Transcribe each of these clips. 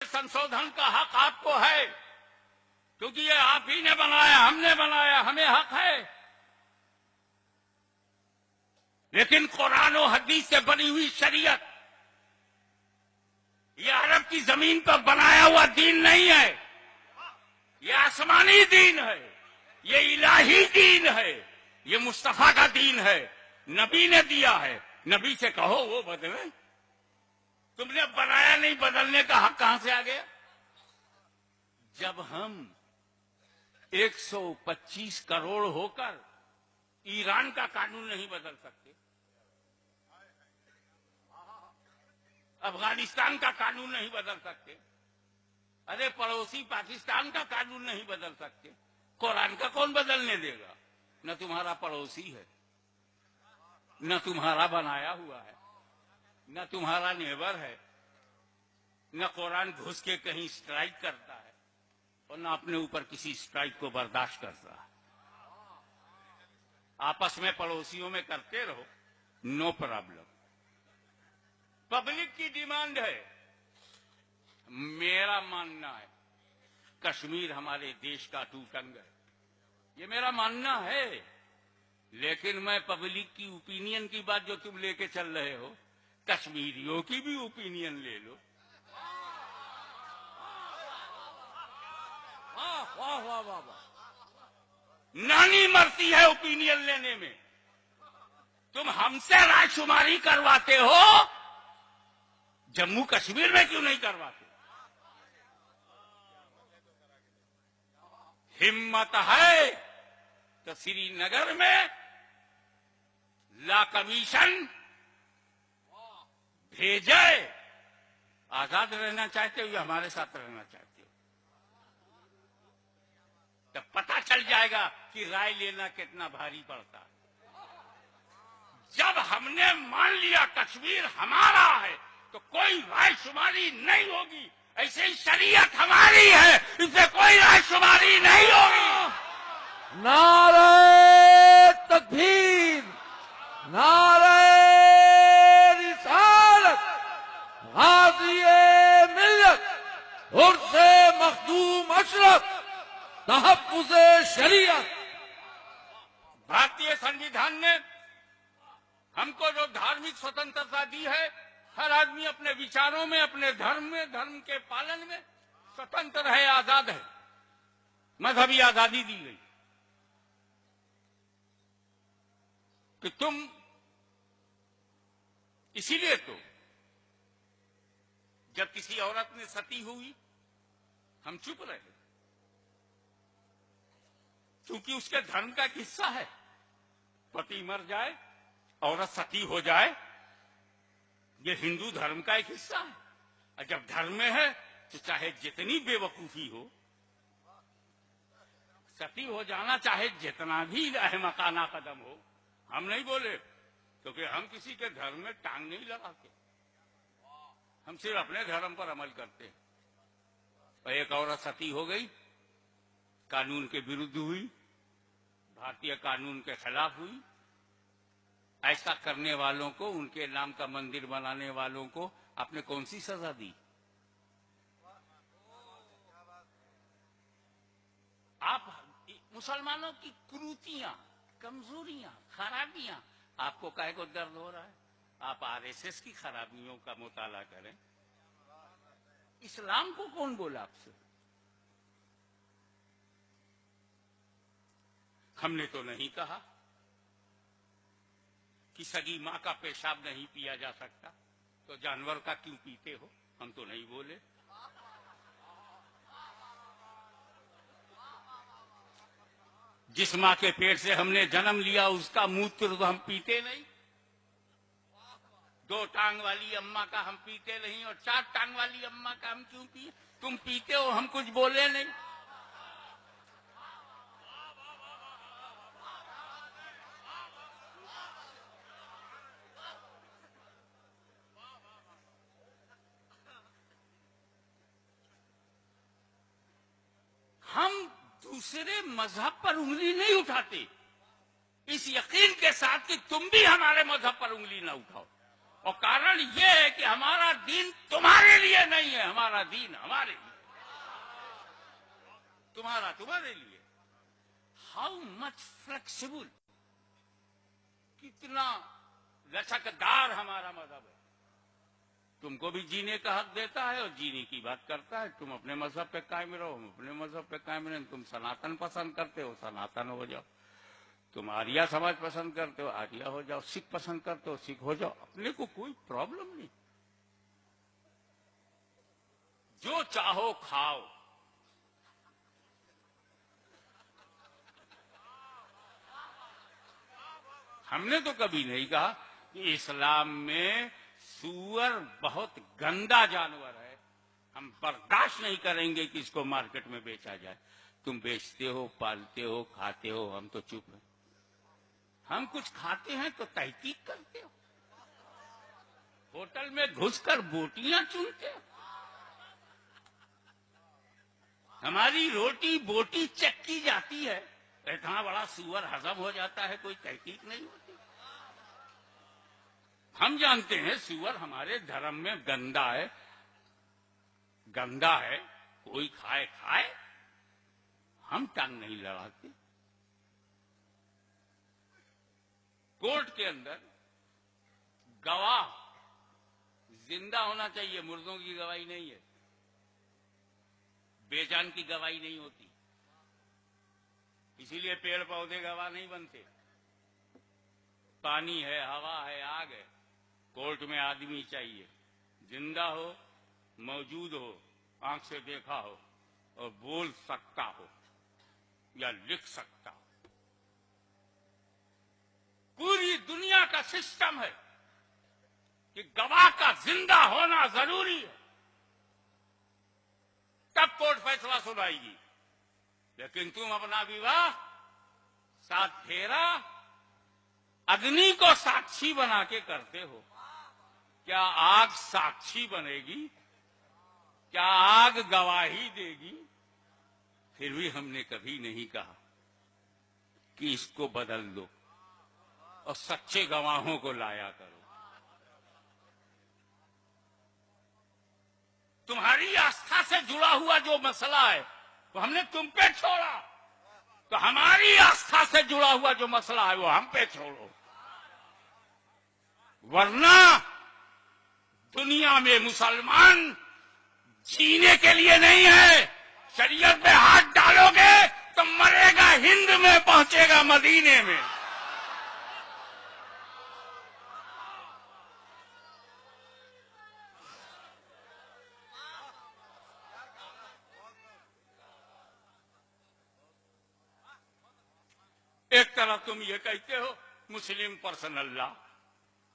संशोधन का हक आपको है, क्योंकि ये आप ही ने बनाया, हमने बनाया, हमें हक है। लेकिन कुरान और हदीस से बनी हुई शरीयत ये अरब की जमीन पर बनाया हुआ दीन नहीं है, ये आसमानी दीन है, ये इलाही दीन है, ये मुस्तफा का दीन है, नबी ने दिया है। नबी से कहो वो बदले, तुमने बनाया नहीं, बदलने का हक कहां से आ गया? जब हम 125 करोड़ होकर ईरान का कानून नहीं बदल सकते, अफगानिस्तान का कानून नहीं बदल सकते, अरे पड़ोसी पाकिस्तान का कानून नहीं बदल सकते, कुरान का कौन बदलने देगा? न तुम्हारा पड़ोसी है, न तुम्हारा बनाया हुआ है, न तुम्हारा नेबर है, न कुरान घुस के कहीं स्ट्राइक करता है और न अपने ऊपर किसी स्ट्राइक को बर्दाश्त करता है। आपस में पड़ोसियों में करते रहो, नो प्रॉब्लम। पब्लिक की डिमांड है, मेरा मानना है कश्मीर हमारे देश का अटूट अंग है, ये मेरा मानना है। लेकिन मैं पब्लिक की ओपिनियन की बात जो तुम लेके चल रहे हो, कश्मीरियों की भी ओपिनियन ले लो। वाह वाह वाह वाह वाह, नानी मरती है ओपिनियन लेने में। तुम हमसे रायशुमारी करवाते हो, जम्मू कश्मीर में क्यों नहीं करवाते? हिम्मत है तो श्रीनगर में ला कमीशन भेजे। आजाद रहना चाहते हो या हमारे साथ रहना चाहते हो? तब पता चल जाएगा कि राय लेना कितना भारी पड़ता है। जब हमने मान लिया कश्मीर हमारा है तो कोई रायशुमारी नहीं होगी। ऐसे ही शरीयत हमारी है, इससे कोई रायशुमारी नहीं होगी। नारे तकबीर, नारे रिसालत, गाज़िए मिल्लत, उर्से मखदूम अशरफ, तहफ्फुज़े शरीयत। भारतीय संविधान ने हमको जो धार्मिक स्वतंत्रता दी है, हर आदमी अपने विचारों में, अपने धर्म में, धर्म के पालन में स्वतंत्र है, आजाद है। मजहबी आजादी दी गई कि तुम, इसीलिए तो जब किसी औरत ने सती हुई हम चुप रहे, क्योंकि उसके धर्म का एक हिस्सा है। पति मर जाए, औरत सती हो जाए, ये हिंदू धर्म का एक हिस्सा है। और जब धर्म में है तो चाहे जितनी बेवकूफी हो, सती हो जाना चाहे जितना भी अहमकाना कदम हो, हम नहीं बोले, क्योंकि हम किसी के धर्म में टांग नहीं लगाते, हम सिर्फ अपने धर्म पर अमल करते हैं। और एक औरत सती हो गई, कानून के विरुद्ध हुई, भारतीय कानून के खिलाफ हुई। ऐसा करने वालों को, उनके नाम का मंदिर बनाने वालों को आपने कौन सी सजा दी? आप मुसलमानों की कुरीतियां, कमजोरियां, खराबियां, आपको काहे को दर्द हो रहा है? आप आरएसएस की खराबियों का मुताला करें। इस्लाम को कौन बोला आपसे? हमने तो नहीं कहा कि सगी मां का पेशाब नहीं पिया जा सकता, तो जानवर का क्यों पीते हो? हम तो नहीं बोले। जिस मां के पेट से हमने जन्म लिया उसका मूत्र तो हम पीते नहीं। 2 टांग वाली अम्मा का हम पीते नहीं, और 4 टांग वाली अम्मा का हम क्यों पिए? तुम पीते हो, हम कुछ बोले नहीं। हम दूसरे मजहब पर उंगली नहीं उठाते, इस यकीन के साथ कि तुम भी हमारे मजहब पर उंगली ना उठाओ। और कारण यह है कि हमारा दीन तुम्हारे लिए नहीं है, हमारा दीन हमारे लिए, तुम्हारे लिए। हाउ मच फ्लेक्सिबल, कितना लचकदार हमारा मजहब है। तुमको भी जीने का हक देता है और जीने की बात करता है। तुम अपने मजहब पे कायम रहो, हम अपने मजहब पे कायम रहें। तुम सनातन पसंद करते हो, सनातन हो जाओ। तुम आर्या समाज पसंद करते हो, आर्या हो जाओ। सिख पसंद करते हो, सिख हो जाओ। अपने को कोई प्रॉब्लम नहीं, जो चाहो खाओ। हमने तो कभी नहीं कहा कि इस्लाम में सूअर बहुत गंदा जानवर है, हम बर्दाश्त नहीं करेंगे कि इसको मार्केट में बेचा जाए। तुम बेचते हो, पालते हो, खाते हो, हम तो चुप हैं। हम कुछ खाते हैं तो तहकीक करते हो, होटल में घुसकर बोटियां चुनते हो। हमारी रोटी बोटी चेक की जाती है, इतना बड़ा सूअर हजम हो जाता है, कोई तहकीक नहीं होती। हम जानते हैं सूअर हमारे धर्म में गंदा है, गंदा है, कोई खाए खाए, हम टांग नहीं लड़ाते। कोर्ट के अंदर गवाह जिंदा होना चाहिए, मुर्दों की गवाही नहीं है, बेजान की गवाही नहीं होती। इसीलिए पेड़ पौधे गवाह नहीं बनते। पानी है, हवा है, आग है, कोर्ट में आदमी चाहिए, जिंदा हो, मौजूद हो, आंख से देखा हो और बोल सकता हो या लिख सकता हो। पूरी दुनिया का सिस्टम है कि गवाह का जिंदा होना जरूरी है, तब कोर्ट फैसला सुनाएगी। लेकिन तुम अपना विवाह 7 फेरा अग्नि को साक्षी बना के करते हो। क्या आग साक्षी बनेगी? क्या आग गवाही देगी? फिर भी हमने कभी नहीं कहा कि इसको बदल दो और सच्चे गवाहों को लाया करो। तुम्हारी आस्था से जुड़ा हुआ जो मसला है वो हमने तुम पे छोड़ा, तो हमारी आस्था से जुड़ा हुआ जो मसला है वो हम पे छोड़ो। वरना दुनिया में मुसलमान जीने के लिए नहीं है। शरीयत पे हाथ डालोगे तो मरेगा हिंद में, पहुंचेगा मदीने में। एक तरफ तुम ये कहते हो मुस्लिम पर्सनल लॉ,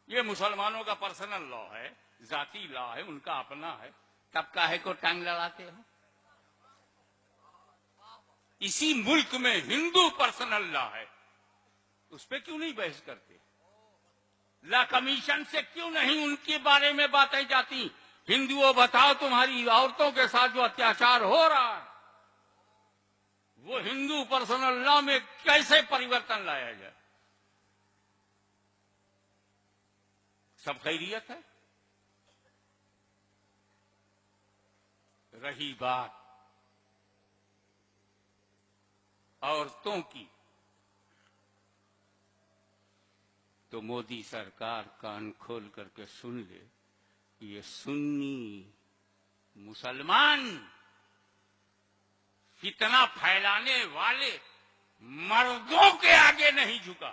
ये मुसलमानों का पर्सनल लॉ है, जाती लॉ है, उनका अपना है, तब काहे को टांग लड़ाते हो? इसी मुल्क में हिंदू पर्सनल लॉ है, उस पर क्यों नहीं बहस करते? लॉ कमीशन से क्यों नहीं उनके बारे में बातें जाती? हिंदुओं बताओ, तुम्हारी औरतों के साथ जो अत्याचार हो रहा है वो हिंदू पर्सनल लॉ में कैसे परिवर्तन लाया जाए? सब खैरियत है। रही बात औरतों की, तो मोदी सरकार कान खोल करके सुन ले, ये सुन्नी मुसलमान फितना फैलाने वाले मर्दों के आगे नहीं झुका।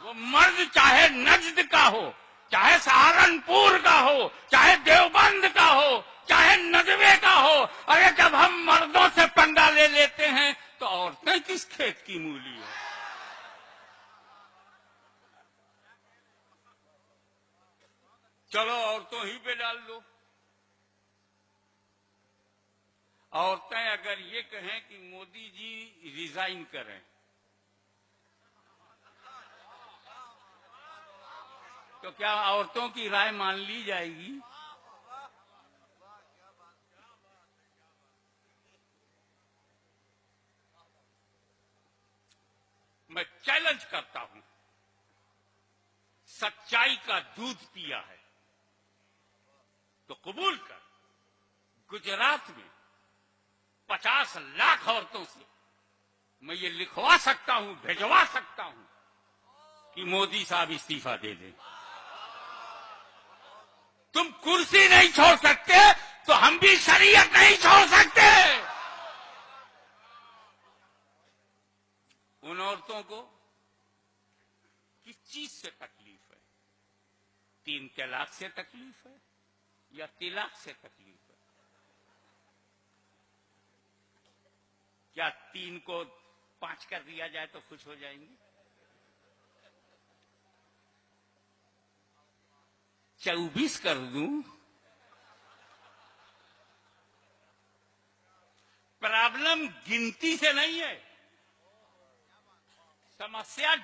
वो मर्द चाहे नजद का हो, चाहे सहारनपुर का हो, चाहे देवबंद का हो, चाहे नदवे का हो। अरे जब हम मर्दों से पंगा ले लेते हैं तो औरतें किस खेत की मूली है? चलो औरतों ही पे डाल दो। औरतें अगर ये कहें कि मोदी जी रिजाइन करें, तो क्या औरतों की राय मान ली जाएगी? मैं चैलेंज करता हूं सच्चाई का दूध पिया है तो कबूल कर। गुजरात में 50 लाख औरतों से मैं ये लिखवा सकता हूं, भिजवा सकता हूं कि मोदी साहब इस्तीफा दे दें। तुम कुर्सी नहीं छोड़ सकते तो हम भी शरीयत नहीं छोड़ सकते। उन औरतों को किस चीज से तकलीफ है? 3 तलाक से तकलीफ है या तिलाक से तकलीफ है? क्या 3 को 5 कर दिया जाए तो खुश हो जाएंगे? 24 कर दूं? प्रॉब्लम गिनती से नहीं है, समस्या